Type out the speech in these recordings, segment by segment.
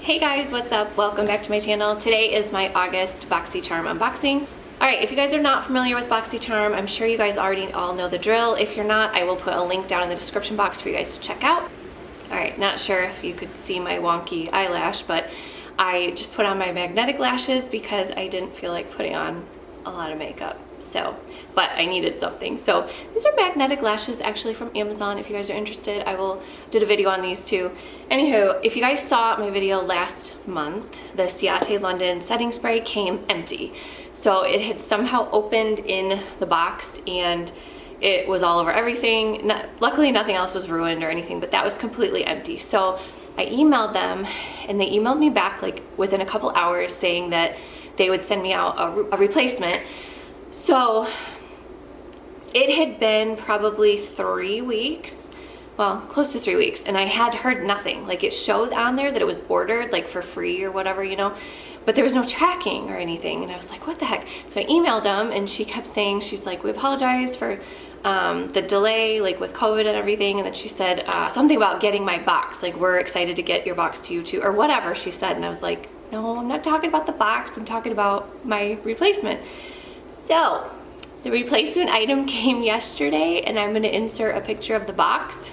Hey guys, what's up? Welcome back to my channel. Today is my August Boxycharm unboxing. Alright, if you guys are not familiar with Boxycharm, I'm sure you guys already all know the drill. If you're not, I will put a link down in the description box for you guys to check out. Alright, not sure if you could see my wonky eyelash, but I just put on my magnetic lashes because I didn't feel like putting on a lot of makeup. But I needed something. So these are magnetic lashes actually from Amazon. If you guys are interested, I will do a video on these too. Anywho, if you guys saw my video last month, the Ciate London setting spray came empty. So it had somehow opened in the box and it was all over everything. Luckily nothing else was ruined or anything, but that was completely empty. So I emailed them and they emailed me back like within a couple hours saying that they would send me out a replacement. So it had been probably 3 weeks, well, close to 3 weeks, and I had heard nothing. Like it showed on there that it was ordered like for free or whatever, you know, but there was no tracking or anything. And I was like, what the heck? So I emailed them and she kept saying, she's like, we apologize for the delay, like with COVID and everything. And then she said something about getting my box. Like, we're excited to get your box to you too, or whatever she said. And I was like, no, I'm not talking about the box. I'm talking about my replacement. So the replacement item came yesterday and I'm going to insert a picture of the box.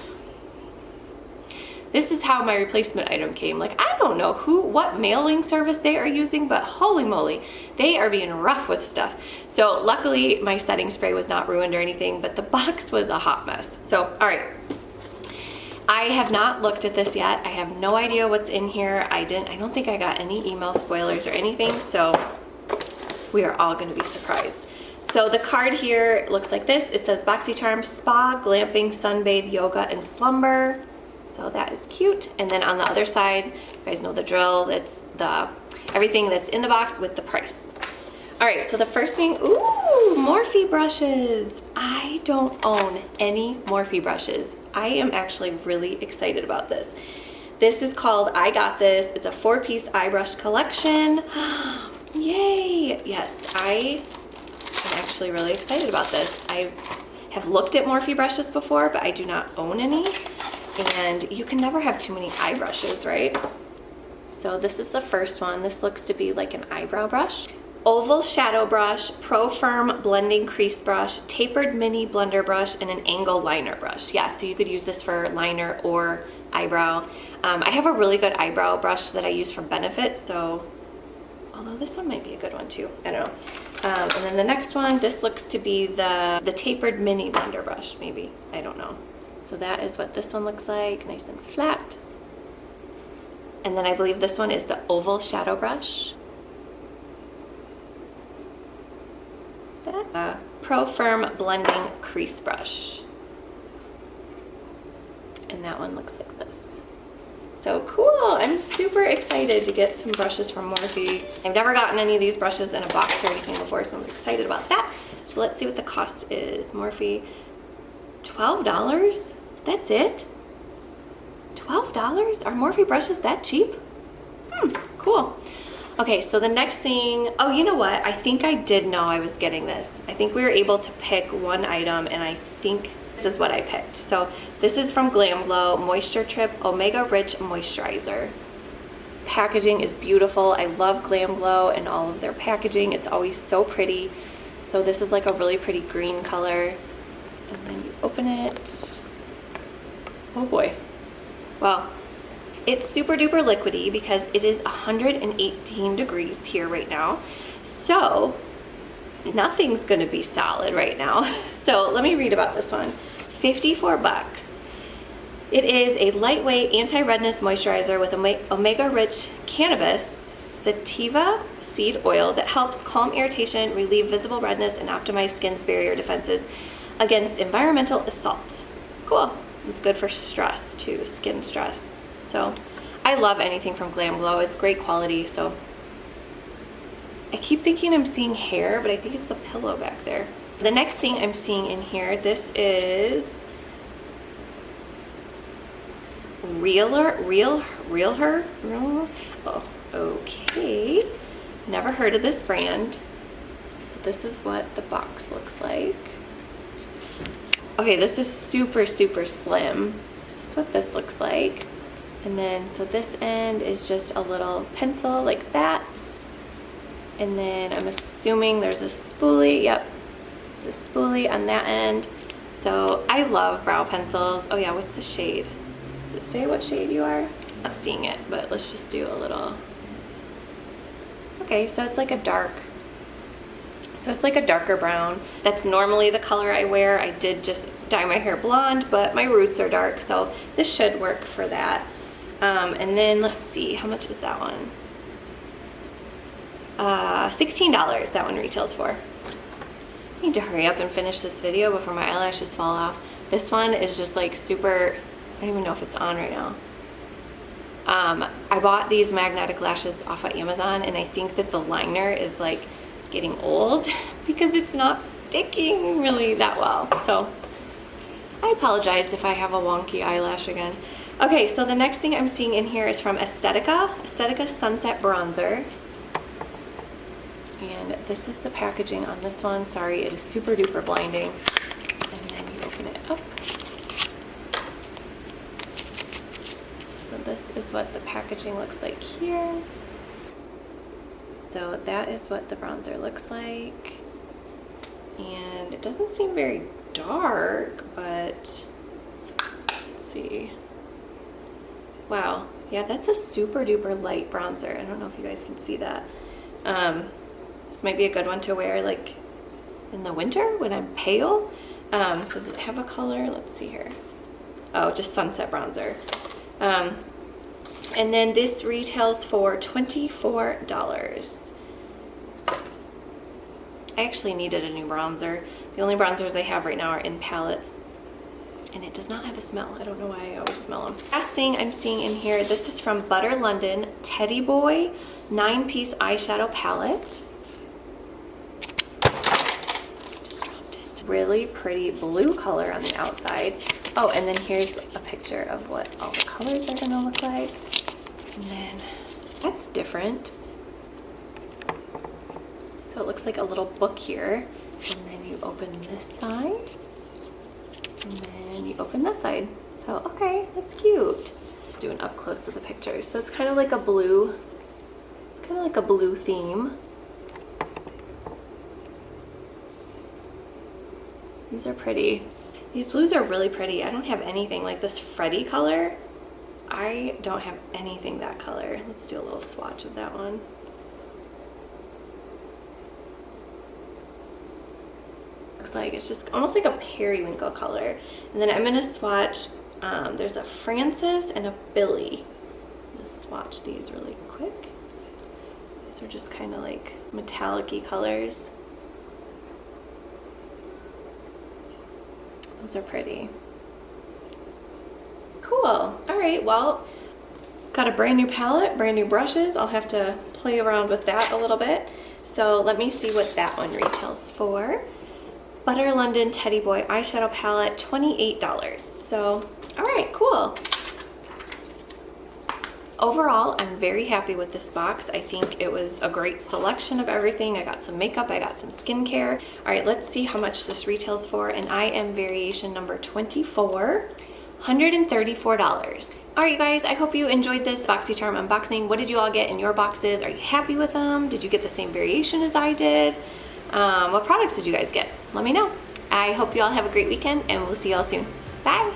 This is how my replacement item came. Like, I don't know what mailing service they are using, but holy moly, they are being rough with stuff. So luckily my setting spray was not ruined or anything, but the box was a hot mess. So, all right. I have not looked at this yet. I have no idea what's in here. I don't think I got any email spoilers or anything, so we are all going to be surprised. So the card here looks like this. It says Boxycharm Spa, Glamping, Sunbathe, Yoga, and Slumber. So that is cute. And then on the other side, you guys know the drill. It's everything that's in the box with the price. All right, so the first thing, ooh, Morphe brushes. I don't own any Morphe brushes. I am actually really excited about this. This is called I Got This. It's a 4-piece eye brush collection. Yay! Yes, I am actually really excited about this. I have looked at Morphe brushes before, but I do not own any. And you can never have too many eye brushes, right? So this is the first one. This looks to be like an eyebrow brush. Oval shadow brush, Pro Firm blending crease brush, tapered mini blender brush, and an angle liner brush. Yeah, so you could use this for liner or eyebrow. I have a really good eyebrow brush that I use from Benefit, so although this one might be a good one too. I don't know. And then the next one, this looks to be the tapered mini blender brush, maybe. I don't know. So that is what this one looks like, nice and flat. And then I believe this one is the oval shadow brush. That Pro Firm blending crease brush. And that one looks like this. So cool, I'm super excited to get some brushes from Morphe. I've never gotten any of these brushes in a box or anything before, so I'm excited about that. So let's see what the cost is. Morphe, $12? That's it? $12? Are Morphe brushes that cheap? Cool. Okay, so the next thing, oh, you know what? I think I did know I was getting this. I think we were able to pick one item and I think this is what I picked. So this is from Glam Glow Moisture Trip Omega Rich Moisturizer. This packaging is beautiful. I love Glam Glow and all of their packaging. It's always so pretty. So this is like a really pretty green color. And then you open it. Oh boy. Well, it's super duper liquidy because it is 118 degrees here right now. So nothing's gonna be solid right now. So let me read about this one. 54 bucks. It is a lightweight anti-redness moisturizer with omega-rich cannabis sativa seed oil that helps calm irritation, relieve visible redness, and optimize skin's barrier defenses against environmental assault. Cool. It's good for stress too, skin stress. So I love anything from Glam Glow. It's great quality. So I keep thinking I'm seeing hair, but I think it's the pillow back there. The next thing I'm seeing in here, this is Real Her. Oh, okay. Never heard of this brand. So this is what the box looks like. Okay, this is super, super slim. This is what this looks like. And then, so this end is just a little pencil like that. And then I'm assuming there's a spoolie. Yep, there's a spoolie on that end. So I love brow pencils. Oh yeah, what's the shade? Does it say what shade you are? Not seeing it, but let's just do a little. Okay, so it's like a dark. So it's like a darker brown. That's normally the color I wear. I did just dye my hair blonde, but my roots are dark, so this should work for that. And then let's see, how much is that one? $16 that one retails for. I need to hurry up and finish this video before my eyelashes fall off. This one is just like super, I don't even know if it's on right now. I bought these magnetic lashes off of Amazon, and I think that the liner is like getting old because it's not sticking really that well. So I apologize if I have a wonky eyelash again. Okay, so the next thing I'm seeing in here is from Aesthetica Sunset Bronzer. And this is the packaging on this one. Sorry, it is super duper blinding. And then you open it up. So this is what the packaging looks like here. So that is what the bronzer looks like. And it doesn't seem very dark, but let's see. Wow, yeah, that's a super duper light bronzer. I don't know if you guys can see that. This might be a good one to wear like in the winter when I'm pale. Does it have a color? Let's see here. Oh, just sunset bronzer. And then this retails for $24. I actually needed a new bronzer. The only bronzers I have right now are in palettes. And it does not have a smell. I don't know why I always smell them. Last thing I'm seeing in here, this is from Butter London Teddy Boy 9-piece eyeshadow palette. Just dropped it. Really pretty blue color on the outside. Oh, and then here's a picture of what all the colors are gonna look like. And then that's different. So it looks like a little book here. And then you open this side. And then you open that side. So, okay, that's cute. Do an up close of the pictures. So it's kind of like a blue, it's kind of like a blue theme. These are pretty. These blues are really pretty. I don't have anything like this Freddy color. I don't have anything that color. Let's do a little swatch of that one. Looks like it's just almost like a periwinkle color. And then I'm gonna swatch, there's a Francis and a Billy. I'm gonna swatch these really quick. These are just kind of like metallic-y colors. Those are pretty. Cool. All right, well, got a brand new palette, brand new brushes. I'll have to play around with that a little bit. So let me see what that one retails for. Butter London Teddy Boy eyeshadow palette, $28. So, all right, cool. Overall, I'm very happy with this box. I think it was a great selection of everything. I got some makeup, I got some skincare. All right, let's see how much this retails for. And I am variation number 24, $134. All right, you guys, I hope you enjoyed this Boxycharm unboxing. What did you all get in your boxes? Are you happy with them? Did you get the same variation as I did? What products did you guys get? Let me know. I hope you all have a great weekend, and we'll see you all soon. Bye.